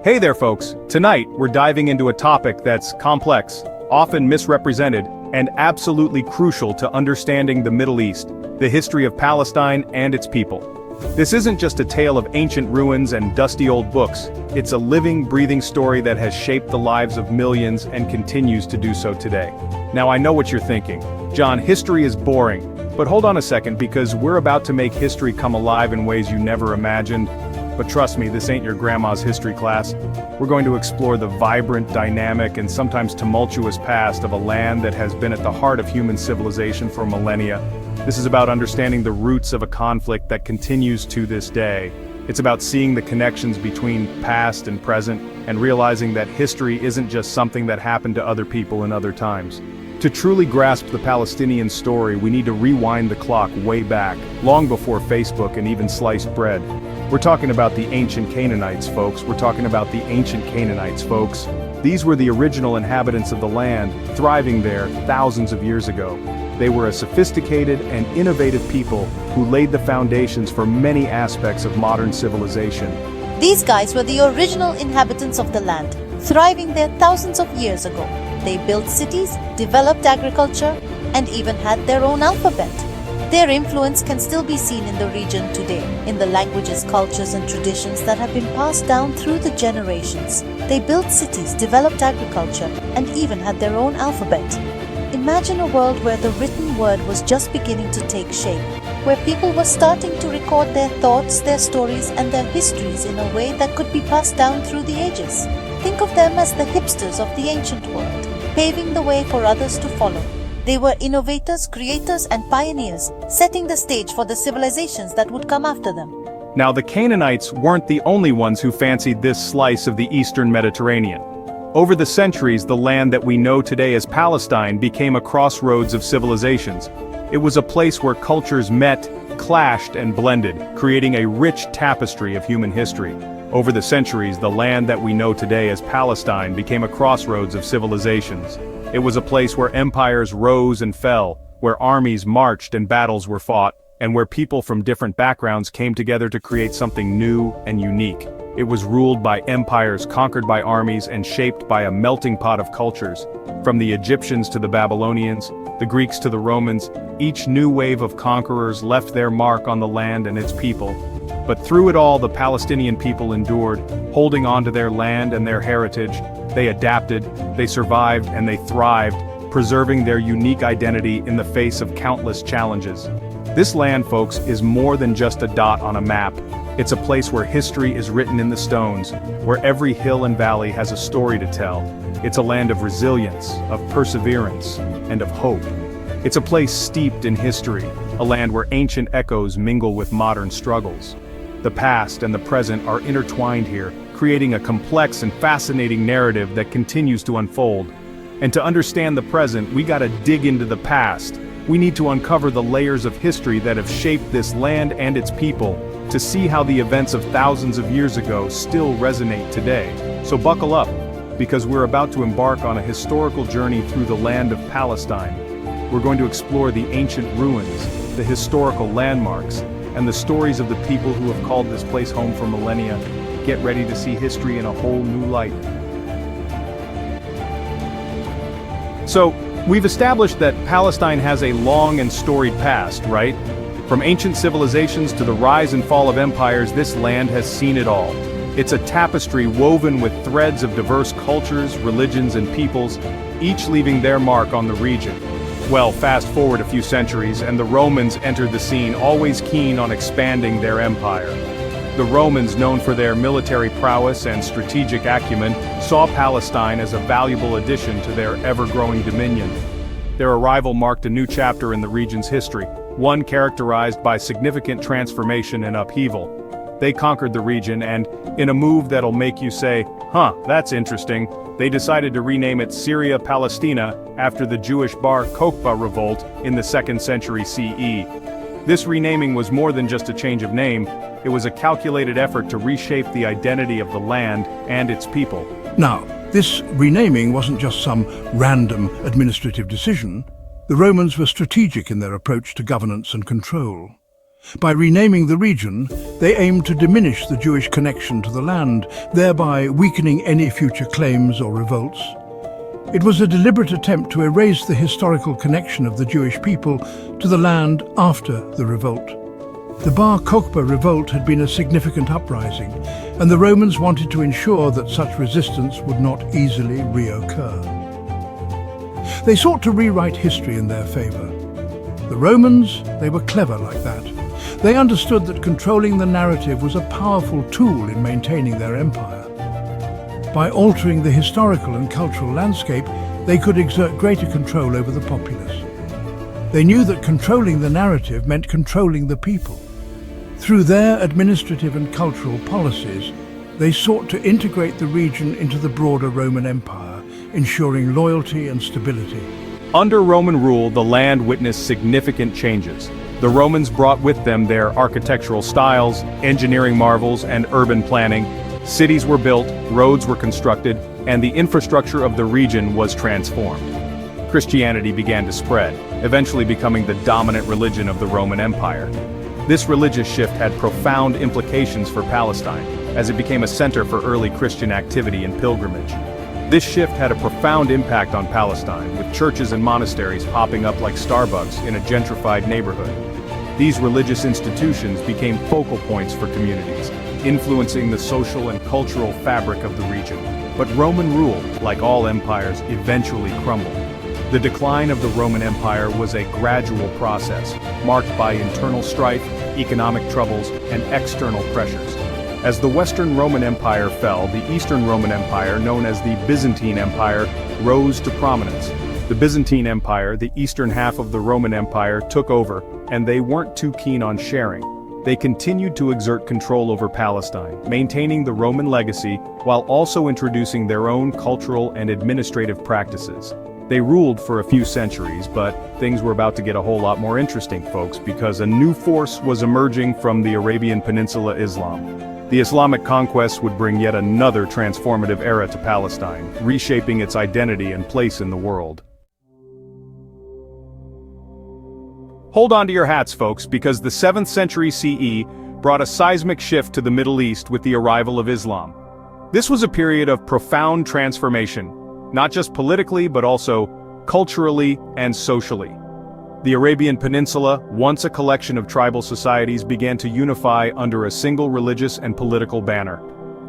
Hey there folks, tonight we're diving into a topic that's complex, often misrepresented, and absolutely crucial to understanding the Middle East, the history of Palestine and its people. This isn't just a tale of ancient ruins and dusty old books, it's a living, breathing story that has shaped the lives of millions and continues to do so today. Now I know what you're thinking, John, history is boring, but hold on a second because we're about to make history come alive in ways you never imagined. But trust me, this ain't your grandma's history class. We're going to explore the vibrant, dynamic, and sometimes tumultuous past of a land that has been at the heart of human civilization for millennia. This is about understanding the roots of a conflict that continues to this day. It's about seeing the connections between past and present, and realizing that history isn't just something that happened to other people in other times. To truly grasp the Palestinian story, we need to rewind the clock way back, long before Facebook and even sliced bread. We're talking about the ancient Canaanites, folks. We're talking about the ancient Canaanites, folks. These were the original inhabitants of the land, thriving there thousands of years ago. They were a sophisticated and innovative people who laid the foundations for many aspects of modern civilization. These guys were the original inhabitants of the land, thriving there thousands of years ago. They built cities, developed agriculture, and even had their own alphabet. Their influence can still be seen in the region today, in the languages, cultures, and traditions that have been passed down through the generations. They built cities, developed agriculture, and even had their own alphabet. Imagine a world where the written word was just beginning to take shape, where people were starting to record their thoughts, their stories, and their histories in a way that could be passed down through the ages. Think of them as the hipsters of the ancient world, paving the way for others to follow. They were innovators, creators, and pioneers, setting the stage for the civilizations that would come after them. Now the Canaanites weren't the only ones who fancied this slice of the Eastern Mediterranean. Over the centuries, the land that we know today as Palestine became a crossroads of civilizations. It was a place where cultures met, clashed, and blended, creating a rich tapestry of human history. Over the centuries, the land that we know today as Palestine became a crossroads of civilizations. It was a place where empires rose and fell, where armies marched and battles were fought, and where people from different backgrounds came together to create something new and unique. It was ruled by empires conquered by armies and shaped by a melting pot of cultures. From the Egyptians to the Babylonians, the Greeks to the Romans, each new wave of conquerors left their mark on the land and its people. But through it all, the Palestinian people endured, holding on to their land and their heritage. They adapted, they survived, and they thrived, preserving their unique identity in the face of countless challenges. This land, folks, is more than just a dot on a map. It's a place where history is written in the stones, where every hill and valley has a story to tell. It's a land of resilience, of perseverance, and of hope. It's a place steeped in history, a land where ancient echoes mingle with modern struggles. The past and the present are intertwined here, creating a complex and fascinating narrative that continues to unfold. And to understand the present, we gotta dig into the past. We need to uncover the layers of history that have shaped this land and its people, to see how the events of thousands of years ago still resonate today. So buckle up, because we're about to embark on a historical journey through the land of Palestine. We're going to explore the ancient ruins, the historical landmarks, and the stories of the people who have called this place home for millennia. Get ready to see history in a whole new light. So, we've established that Palestine has a long and storied past, right? From ancient civilizations to the rise and fall of empires, this land has seen it all. It's a tapestry woven with threads of diverse cultures, religions, and peoples, each leaving their mark on the region. Well, fast forward a few centuries, and the Romans entered the scene, always keen on expanding their empire. The Romans, known for their military prowess and strategic acumen, saw Palestine as a valuable addition to their ever-growing dominion. Their arrival marked a new chapter in the region's history, one characterized by significant transformation and upheaval. They conquered the region and, in a move that'll make you say, huh, that's interesting, they decided to rename it Syria Palestina after the Jewish Bar Kokhba revolt in the 2nd century CE. This renaming was more than just a change of name, it was a calculated effort to reshape the identity of the land and its people. Now, this renaming wasn't just some random administrative decision. The Romans were strategic in their approach to governance and control. By renaming the region, They aimed to diminish the Jewish connection to the land, thereby weakening any future claims or revolts. It was a deliberate attempt to erase the historical connection of the Jewish people to the land after the revolt. The Bar Kokhba revolt had been a significant uprising, and the Romans wanted to ensure that such resistance would not easily reoccur. They sought to rewrite history in their favor. The Romans, they were clever like that. They understood that controlling the narrative was a powerful tool in maintaining their empire. By altering the historical and cultural landscape, they could exert greater control over the populace. They knew that controlling the narrative meant controlling the people. Through their administrative and cultural policies, they sought to integrate the region into the broader Roman Empire, ensuring loyalty and stability. Under Roman rule, the land witnessed significant changes. The Romans brought with them their architectural styles, engineering marvels, and urban planning. Cities were built, roads were constructed, and the infrastructure of the region was transformed. Christianity began to spread, eventually becoming the dominant religion of the Roman Empire. This religious shift had profound implications for Palestine, as it became a center for early Christian activity and pilgrimage. This shift had a profound impact on Palestine, with churches and monasteries popping up like Starbucks in a gentrified neighborhood. These religious institutions became focal points for communities, influencing the social and cultural fabric of the region. But Roman rule, like all empires, eventually crumbled. The decline of the Roman Empire was a gradual process, marked by internal strife, economic troubles, and external pressures. As the Western Roman Empire fell, the Eastern Roman Empire, known as the Byzantine Empire, rose to prominence. The Byzantine Empire, the eastern half of the Roman Empire, took over, and they weren't too keen on sharing. They continued to exert control over Palestine, maintaining the Roman legacy while also introducing their own cultural and administrative practices. They ruled for a few centuries, but things were about to get a whole lot more interesting, folks, because a new force was emerging from the Arabian Peninsula, Islam. The Islamic conquests would bring yet another transformative era to Palestine, reshaping its identity and place in the world. Hold on to your hats, folks, because the 7th century CE brought a seismic shift to the Middle East with the arrival of Islam. This was a period of profound transformation, not just politically but also culturally and socially. The Arabian Peninsula, once a collection of tribal societies, began to unify under a single religious and political banner.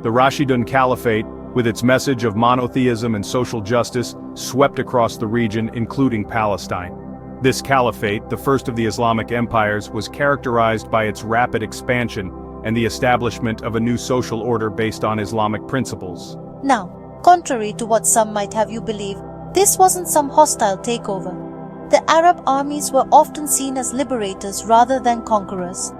The Rashidun Caliphate, with its message of monotheism and social justice, swept across the region, including Palestine. This caliphate, the first of the Islamic empires, was characterized by its rapid expansion and the establishment of a new social order based on Islamic principles. Now, contrary to what some might have you believe, this wasn't some hostile takeover. The Arab armies were often seen as liberators rather than conquerors.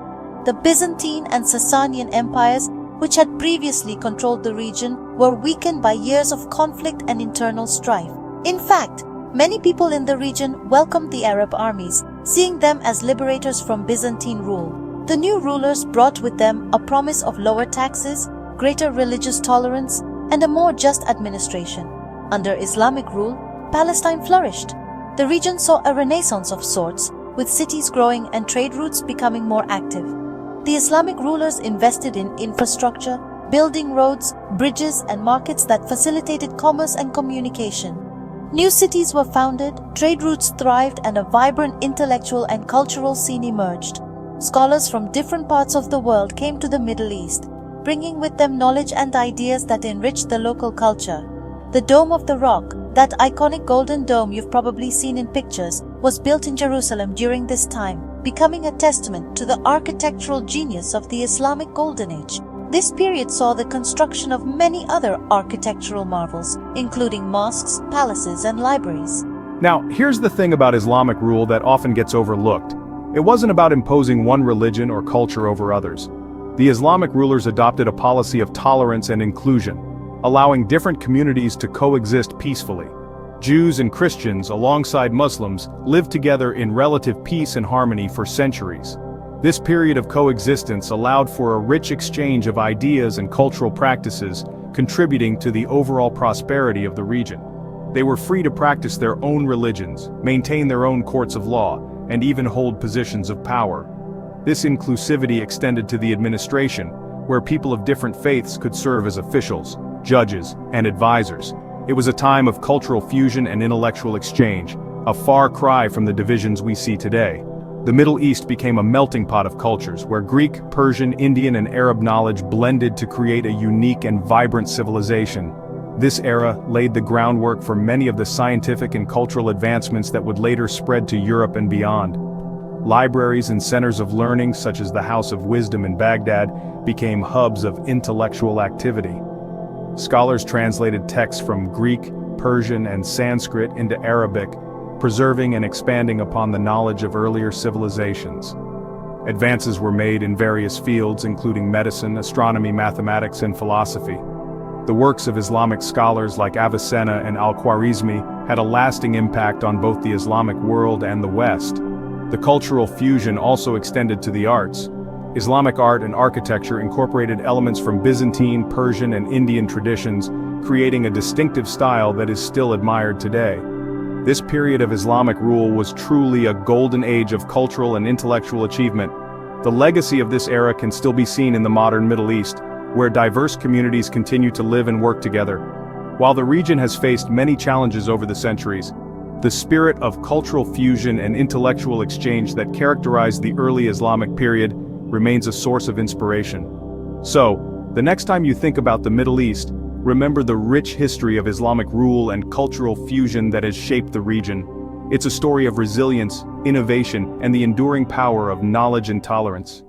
The Byzantine and Sasanian empires, which had previously controlled the region, were weakened by years of conflict and internal strife. In fact, many people in the region welcomed the Arab armies, seeing them as liberators from Byzantine rule. The new rulers brought with them a promise of lower taxes, greater religious tolerance, and a more just administration. Under Islamic rule, Palestine flourished. The region saw a renaissance of sorts, with cities growing and trade routes becoming more active. The Islamic rulers invested in infrastructure, building roads, bridges, and markets that facilitated commerce and communication. New cities were founded, trade routes thrived, and a vibrant intellectual and cultural scene emerged. Scholars from different parts of the world came to the Middle East, bringing with them knowledge and ideas that enriched the local culture. The Dome of the Rock, that iconic golden dome you've probably seen in pictures, was built in Jerusalem during this time, becoming a testament to the architectural genius of the Islamic Golden Age. This period saw the construction of many other architectural marvels, including mosques, palaces, and libraries. Now, here's the thing about Islamic rule that often gets overlooked. It wasn't about imposing one religion or culture over others. The Islamic rulers adopted a policy of tolerance and inclusion, allowing different communities to coexist peacefully. Jews and Christians, alongside Muslims, lived together in relative peace and harmony for centuries. This period of coexistence allowed for a rich exchange of ideas and cultural practices, contributing to the overall prosperity of the region. They were free to practice their own religions, maintain their own courts of law, and even hold positions of power. This inclusivity extended to the administration, where people of different faiths could serve as officials, judges, and advisors. It was a time of cultural fusion and intellectual exchange, a far cry from the divisions we see today. The Middle East became a melting pot of cultures, where Greek, Persian, Indian, and Arab knowledge blended to create a unique and vibrant civilization. This era laid the groundwork for many of the scientific and cultural advancements that would later spread to Europe and beyond. Libraries and centers of learning, such as the House of Wisdom in Baghdad, became hubs of intellectual activity. Scholars translated texts from Greek, Persian, and Sanskrit into Arabic, preserving and expanding upon the knowledge of earlier civilizations. Advances were made in various fields, including medicine, astronomy, mathematics, and philosophy. The works of Islamic scholars like Avicenna and Al-Khwarizmi had a lasting impact on both the Islamic world and the West. The cultural fusion also extended to the arts. Islamic art and architecture incorporated elements from Byzantine, Persian, and Indian traditions, creating a distinctive style that is still admired today. This period of Islamic rule was truly a golden age of cultural and intellectual achievement. The legacy of this era can still be seen in the modern Middle East, where diverse communities continue to live and work together. While the region has faced many challenges over the centuries, the spirit of cultural fusion and intellectual exchange that characterized the early Islamic period remains a source of inspiration. So, the next time you think about the Middle East, remember the rich history of Islamic rule and cultural fusion that has shaped the region. It's a story of resilience, innovation, and the enduring power of knowledge and tolerance.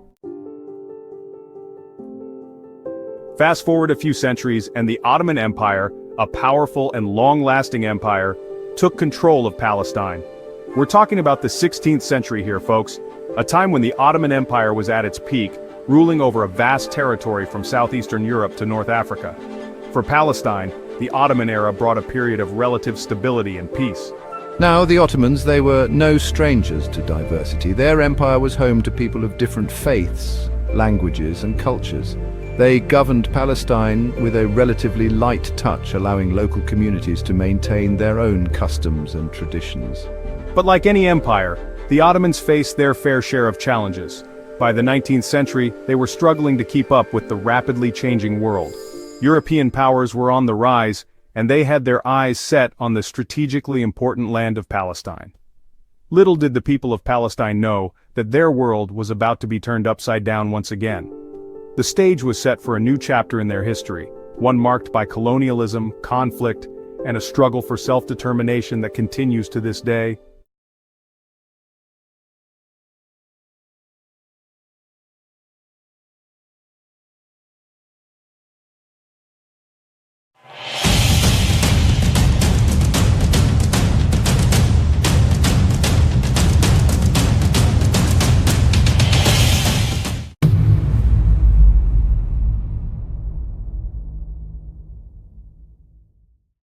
Fast forward a few centuries and the Ottoman Empire, a powerful and long-lasting empire, took control of Palestine. We're talking about the 16th century here, folks, a time when the Ottoman Empire was at its peak, ruling over a vast territory from southeastern Europe to North Africa. For Palestine, the Ottoman era brought a period of relative stability and peace. Now, the Ottomans, they were no strangers to diversity. Their empire was home to people of different faiths, languages, and cultures. They governed Palestine with a relatively light touch, allowing local communities to maintain their own customs and traditions. But like any empire, the Ottomans faced their fair share of challenges. By the 19th century, they were struggling to keep up with the rapidly changing world. European powers were on the rise, and they had their eyes set on the strategically important land of Palestine. Little did the people of Palestine know that their world was about to be turned upside down once again. The stage was set for a new chapter in their history, one marked by colonialism, conflict, and a struggle for self-determination that continues to this day.